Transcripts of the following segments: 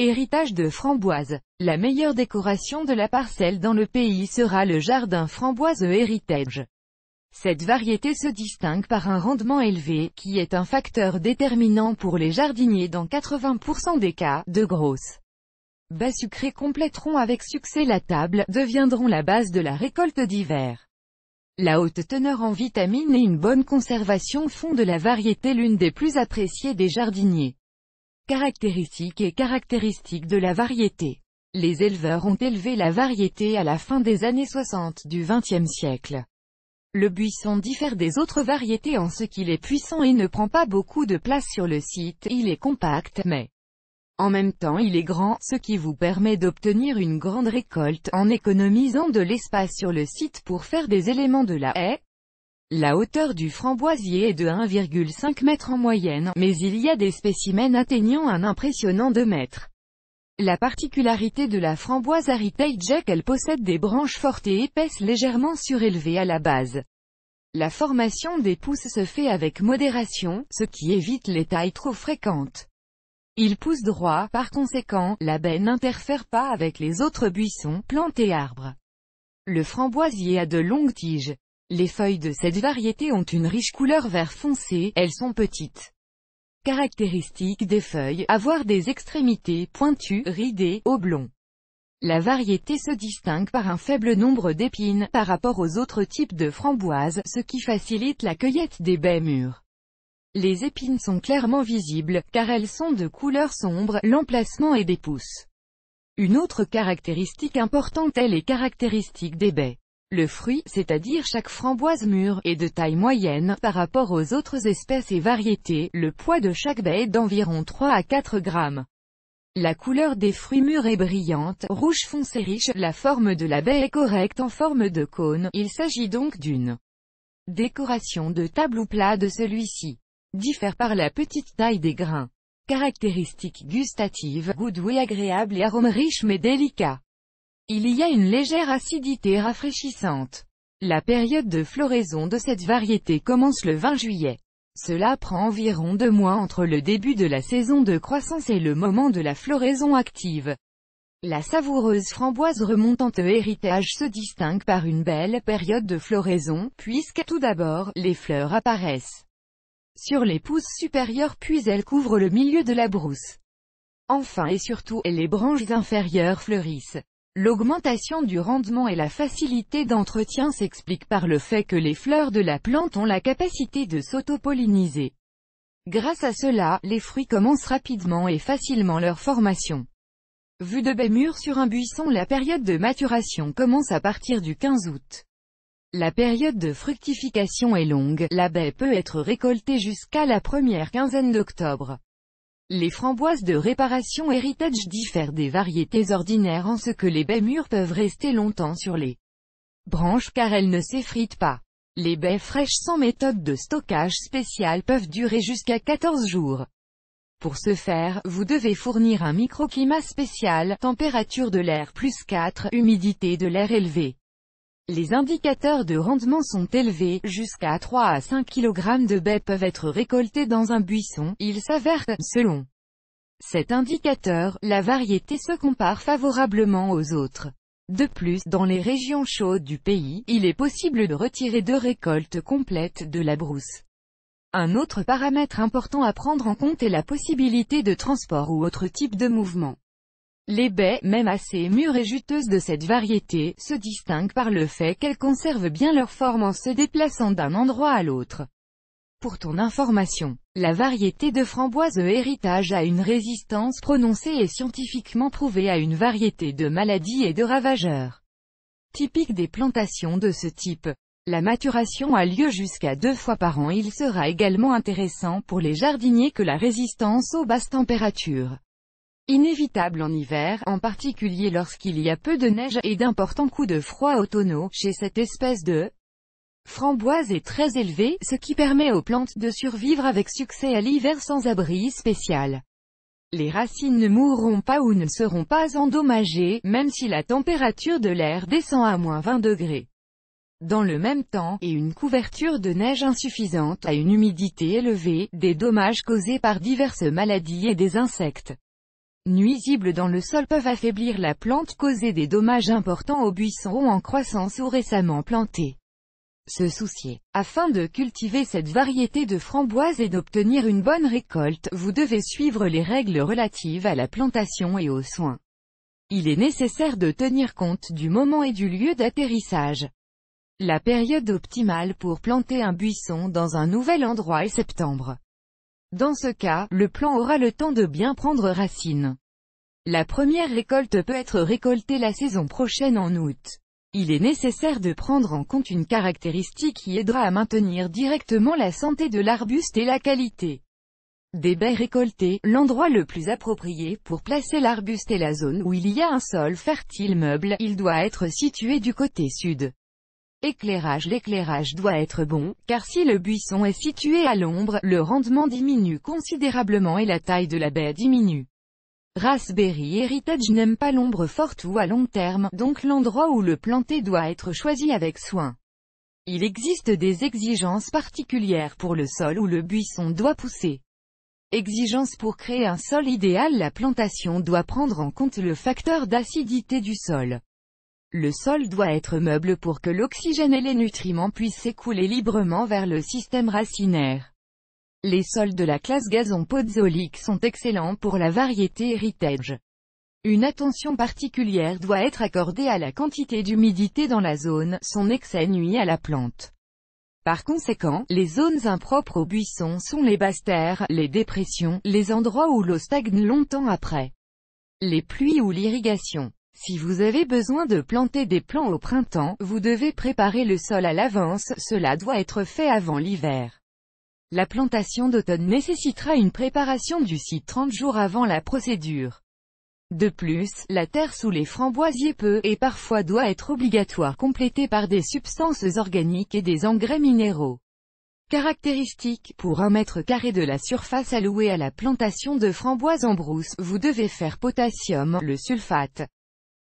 Héritage de framboise. La meilleure décoration de la parcelle dans le pays sera le jardin framboise Heritage. Cette variété se distingue par un rendement élevé, qui est un facteur déterminant pour les jardiniers dans 80% des cas. De grosses baies sucrées compléteront avec succès la table, deviendront la base de la récolte d'hiver. La haute teneur en vitamines et une bonne conservation font de la variété l'une des plus appréciées des jardiniers. Caractéristiques et caractéristiques de la variété. Les éleveurs ont élevé la variété à la fin des années 60 du XXe siècle. Le buisson diffère des autres variétés en ce qu'il est puissant et ne prend pas beaucoup de place sur le site, il est compact, mais en même temps il est grand, ce qui vous permet d'obtenir une grande récolte, en économisant de l'espace sur le site pour faire des éléments de la haie. La hauteur du framboisier est de 1,5 m en moyenne, mais il y a des spécimens atteignant un impressionnant 2 mètres. La particularité de la framboise Heritage est qu'elle possède des branches fortes et épaisses légèrement surélevées à la base. La formation des pousses se fait avec modération, ce qui évite les tailles trop fréquentes. Il pousse droit, par conséquent, la baie n'interfère pas avec les autres buissons, plantes et arbres. Le framboisier a de longues tiges. Les feuilles de cette variété ont une riche couleur vert foncé, elles sont petites. Caractéristiques des feuilles, avoir des extrémités pointues, ridées, oblongs. La variété se distingue par un faible nombre d'épines, par rapport aux autres types de framboises, ce qui facilite la cueillette des baies mûres. Les épines sont clairement visibles, car elles sont de couleur sombre, l'emplacement est des pousses. Une autre caractéristique importante est les caractéristiques des baies. Le fruit, c'est-à-dire chaque framboise mûre, est de taille moyenne, par rapport aux autres espèces et variétés, le poids de chaque baie est d'environ 3 à 4 grammes. La couleur des fruits mûrs est brillante, rouge foncé riche, la forme de la baie est correcte en forme de cône, il s'agit donc d'une décoration de table ou plat de celui-ci. Diffère par la petite taille des grains. Caractéristiques gustatives, goût doux et agréable et arôme riche mais délicat. Il y a une légère acidité rafraîchissante. La période de floraison de cette variété commence le 20 juillet. Cela prend environ 2 mois entre le début de la saison de croissance et le moment de la floraison active. La savoureuse framboise remontante Heritage se distingue par une belle période de floraison, puisque, tout d'abord, les fleurs apparaissent sur les pousses supérieures puis elles couvrent le milieu de la brousse. Enfin et surtout, les branches inférieures fleurissent. L'augmentation du rendement et la facilité d'entretien s'expliquent par le fait que les fleurs de la plante ont la capacité de s'autopolliniser. Grâce à cela, les fruits commencent rapidement et facilement leur formation. Vue de baies mûres sur un buisson, la période de maturation commence à partir du 15 août. La période de fructification est longue, la baie peut être récoltée jusqu'à la première quinzaine d'octobre. Les framboises de réparation Heritage diffèrent des variétés ordinaires en ce que les baies mûres peuvent rester longtemps sur les branches car elles ne s'effritent pas. Les baies fraîches sans méthode de stockage spéciale peuvent durer jusqu'à 14 jours. Pour ce faire, vous devez fournir un microclimat spécial, température de l'air +4, humidité de l'air élevée. Les indicateurs de rendement sont élevés, jusqu'à 3 à 5 kg de baies peuvent être récoltés dans un buisson, il s'avère que, selon cet indicateur, la variété se compare favorablement aux autres. De plus, dans les régions chaudes du pays, il est possible de retirer 2 récoltes complètes de la brousse. Un autre paramètre important à prendre en compte est la possibilité de transport ou autre type de mouvement. Les baies, même assez mûres et juteuses de cette variété, se distinguent par le fait qu'elles conservent bien leur forme en se déplaçant d'un endroit à l'autre. Pour ton information, la variété de framboise Heritage a une résistance prononcée et scientifiquement prouvée à une variété de maladies et de ravageurs. Typique des plantations de ce type, la maturation a lieu jusqu'à 2 fois par an. Il sera également intéressant pour les jardiniers que la résistance aux basses températures inévitable en hiver, en particulier lorsqu'il y a peu de neige et d'importants coups de froid automnaux, chez cette espèce de framboise est très élevé, ce qui permet aux plantes de survivre avec succès à l'hiver sans abri spécial. Les racines ne mourront pas ou ne seront pas endommagées, même si la température de l'air descend à -20 degrés. Dans le même temps, et une couverture de neige insuffisante à une humidité élevée, des dommages causés par diverses maladies et des insectes nuisibles dans le sol peuvent affaiblir la plante, causer des dommages importants aux buissons en croissance ou récemment plantés. Se soucier. Afin de cultiver cette variété de framboises et d'obtenir une bonne récolte, vous devez suivre les règles relatives à la plantation et aux soins. Il est nécessaire de tenir compte du moment et du lieu d'atterrissage. La période optimale pour planter un buisson dans un nouvel endroit est septembre. Dans ce cas, le plant aura le temps de bien prendre racine. La première récolte peut être récoltée la saison prochaine en août. Il est nécessaire de prendre en compte une caractéristique qui aidera à maintenir directement la santé de l'arbuste et la qualité des baies récoltées. L'endroit le plus approprié pour placer l'arbuste est la zone où il y a un sol fertile meuble. Il doit être situé du côté sud. Éclairage. L'éclairage doit être bon, car si le buisson est situé à l'ombre, le rendement diminue considérablement et la taille de la baie diminue. Raspberry Heritage n'aime pas l'ombre forte ou à long terme, donc l'endroit où le planter doit être choisi avec soin. Il existe des exigences particulières pour le sol où le buisson doit pousser. Exigences pour créer un sol idéal. La plantation doit prendre en compte le facteur d'acidité du sol. Le sol doit être meuble pour que l'oxygène et les nutriments puissent s'écouler librement vers le système racinaire. Les sols de la classe gazon podzolique sont excellents pour la variété Heritage. Une attention particulière doit être accordée à la quantité d'humidité dans la zone, son excès nuit à la plante. Par conséquent, les zones impropres aux buissons sont les basses terres, les dépressions, les endroits où l'eau stagne longtemps après les pluies ou l'irrigation. Si vous avez besoin de planter des plants au printemps, vous devez préparer le sol à l'avance, cela doit être fait avant l'hiver. La plantation d'automne nécessitera une préparation du site 30 jours avant la procédure. De plus, la terre sous les framboisiers peut, et parfois doit être obligatoire, complétée par des substances organiques et des engrais minéraux. Caractéristiques. Pour 1 mètre carré de la surface allouée à la plantation de framboises en brousse, vous devez faire potassium, le sulfate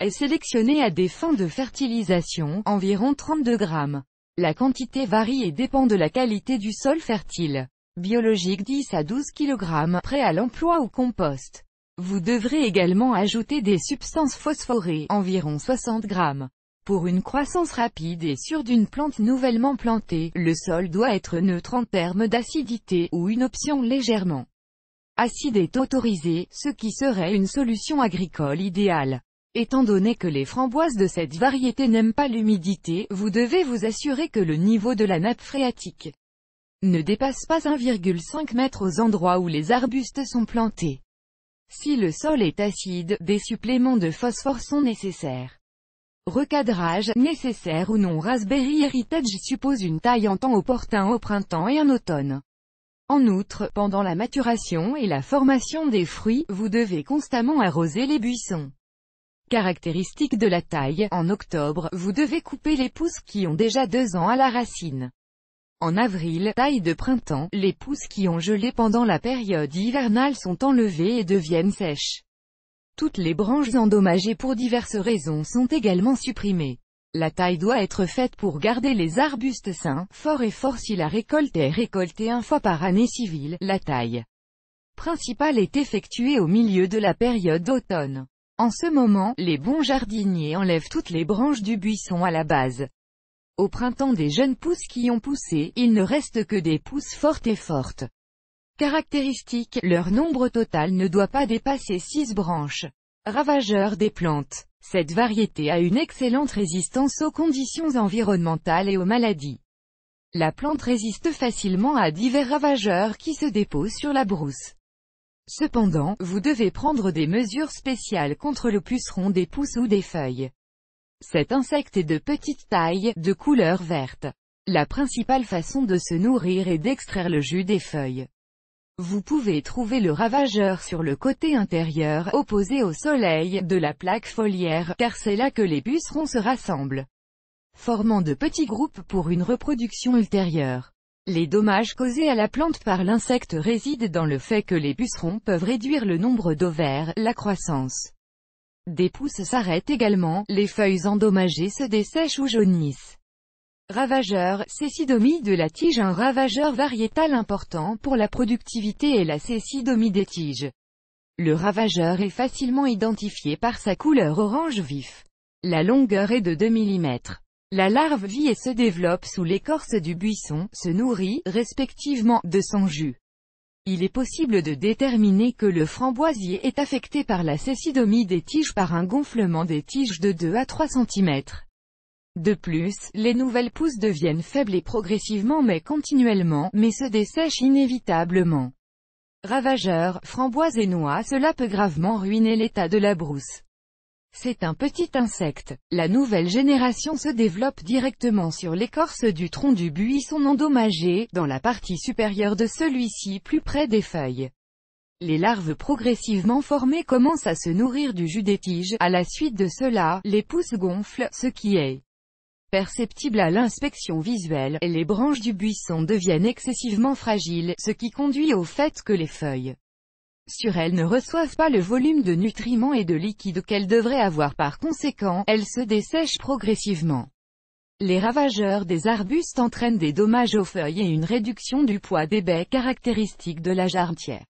est sélectionné à des fins de fertilisation, environ 32 grammes. La quantité varie et dépend de la qualité du sol fertile. Biologique 10 à 12 kg, prêt à l'emploi ou compost. Vous devrez également ajouter des substances phosphorées, environ 60 grammes. Pour une croissance rapide et sûre d'une plante nouvellement plantée, le sol doit être neutre en termes d'acidité, ou une option légèrement acide est autorisée, ce qui serait une solution agricole idéale. Étant donné que les framboises de cette variété n'aiment pas l'humidité, vous devez vous assurer que le niveau de la nappe phréatique ne dépasse pas 1,5 m aux endroits où les arbustes sont plantés. Si le sol est acide, des suppléments de phosphore sont nécessaires. Recadrage, nécessaire ou non. Raspberry Heritage suppose une taille en temps opportun au printemps et en automne. En outre, pendant la maturation et la formation des fruits, vous devez constamment arroser les buissons. Caractéristique de la taille, en octobre, vous devez couper les pousses qui ont déjà 2 ans à la racine. En avril, taille de printemps, les pousses qui ont gelé pendant la période hivernale sont enlevées et deviennent sèches. Toutes les branches endommagées pour diverses raisons sont également supprimées. La taille doit être faite pour garder les arbustes sains, forts et forts. Si la récolte est récoltée 1 fois par année civile, la taille principale est effectuée au milieu de la période d'automne. En ce moment, les bons jardiniers enlèvent toutes les branches du buisson à la base. Au printemps, des jeunes pousses qui ont poussé, il ne reste que des pousses fortes et fortes. Caractéristiques, leur nombre total ne doit pas dépasser 6 branches. Ravageur des plantes. Cette variété a une excellente résistance aux conditions environnementales et aux maladies. La plante résiste facilement à divers ravageurs qui se déposent sur la brousse. Cependant, vous devez prendre des mesures spéciales contre le puceron des pousses ou des feuilles. Cet insecte est de petite taille, de couleur verte. La principale façon de se nourrir est d'extraire le jus des feuilles. Vous pouvez trouver le ravageur sur le côté intérieur, opposé au soleil, de la plaque foliaire, car c'est là que les pucerons se rassemblent, formant de petits groupes pour une reproduction ultérieure. Les dommages causés à la plante par l'insecte résident dans le fait que les pucerons peuvent réduire le nombre d'ovaires, la croissance des pousses s'arrête également, les feuilles endommagées se dessèchent ou jaunissent. Ravageur, cécidomie de la tige. Un ravageur variétal important pour la productivité est la cécidomie des tiges. Le ravageur est facilement identifié par sa couleur orange vif. La longueur est de 2 mm. La larve vit et se développe sous l'écorce du buisson, se nourrit, respectivement, de son jus. Il est possible de déterminer que le framboisier est affecté par la cécidomie des tiges par un gonflement des tiges de 2 à 3 cm. De plus, les nouvelles pousses deviennent faibles et progressivement mais continuellement, mais se dessèchent inévitablement. Ravageurs, framboises et noix, cela peut gravement ruiner l'état de la brousse. C'est un petit insecte. La nouvelle génération se développe directement sur l'écorce du tronc du buisson endommagé, dans la partie supérieure de celui-ci plus près des feuilles. Les larves progressivement formées commencent à se nourrir du jus des tiges. À la suite de cela, les pousses gonflent, ce qui est perceptible à l'inspection visuelle, et les branches du buisson deviennent excessivement fragiles, ce qui conduit au fait que les feuilles sur elles ne reçoivent pas le volume de nutriments et de liquide qu'elles devraient avoir. Par conséquent, elles se dessèchent progressivement. Les ravageurs des arbustes entraînent des dommages aux feuilles et une réduction du poids des baies caractéristique de la jarretière.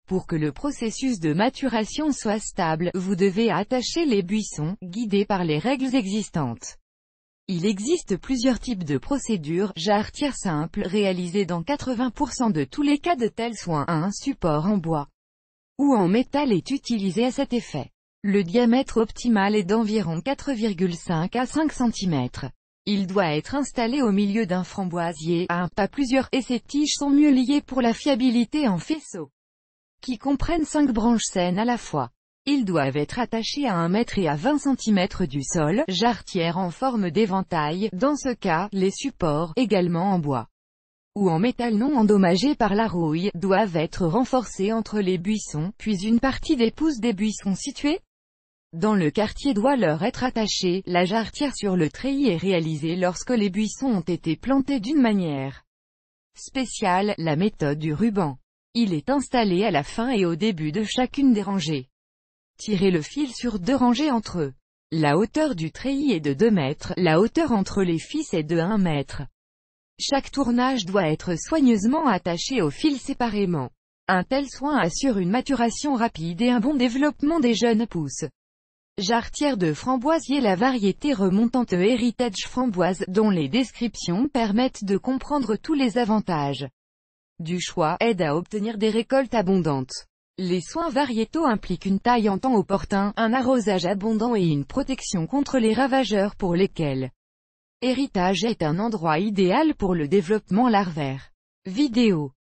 Pour que le processus de maturation soit stable, vous devez attacher les buissons, guidés par les règles existantes. Il existe plusieurs types de procédures. Jarretière simple, réalisée dans 80% de tous les cas de tels soins. Un support en bois ou en métal est utilisé à cet effet. Le diamètre optimal est d'environ 4,5 à 5 cm. Il doit être installé au milieu d'un framboisier, pas plusieurs, et ces tiges sont mieux liées pour la fiabilité en faisceaux, qui comprennent 5 branches saines à la fois. Ils doivent être attachés à 1 mètre et à 20 cm du sol. Jarretière en forme d'éventail, dans ce cas, les supports, également en bois ou en métal non endommagé par la rouille, doivent être renforcés entre les buissons, puis une partie des pousses des buissons situés dans le quartier doit leur être attachée. La jarretière sur le treillis est réalisée lorsque les buissons ont été plantés d'une manière spéciale, la méthode du ruban. Il est installé à la fin et au début de chacune des rangées. Tirez le fil sur 2 rangées entre eux. La hauteur du treillis est de 2 mètres, la hauteur entre les fils est de 1 mètre. Chaque tournage doit être soigneusement attaché au fil séparément. Un tel soin assure une maturation rapide et un bon développement des jeunes pousses. Jarretière de framboisier. La variété remontante Heritage framboise, dont les descriptions permettent de comprendre tous les avantages du choix, aide à obtenir des récoltes abondantes. Les soins variétaux impliquent une taille en temps opportun, un arrosage abondant et une protection contre les ravageurs pour lesquels Heritage est un endroit idéal pour le développement larvaire. Vidéo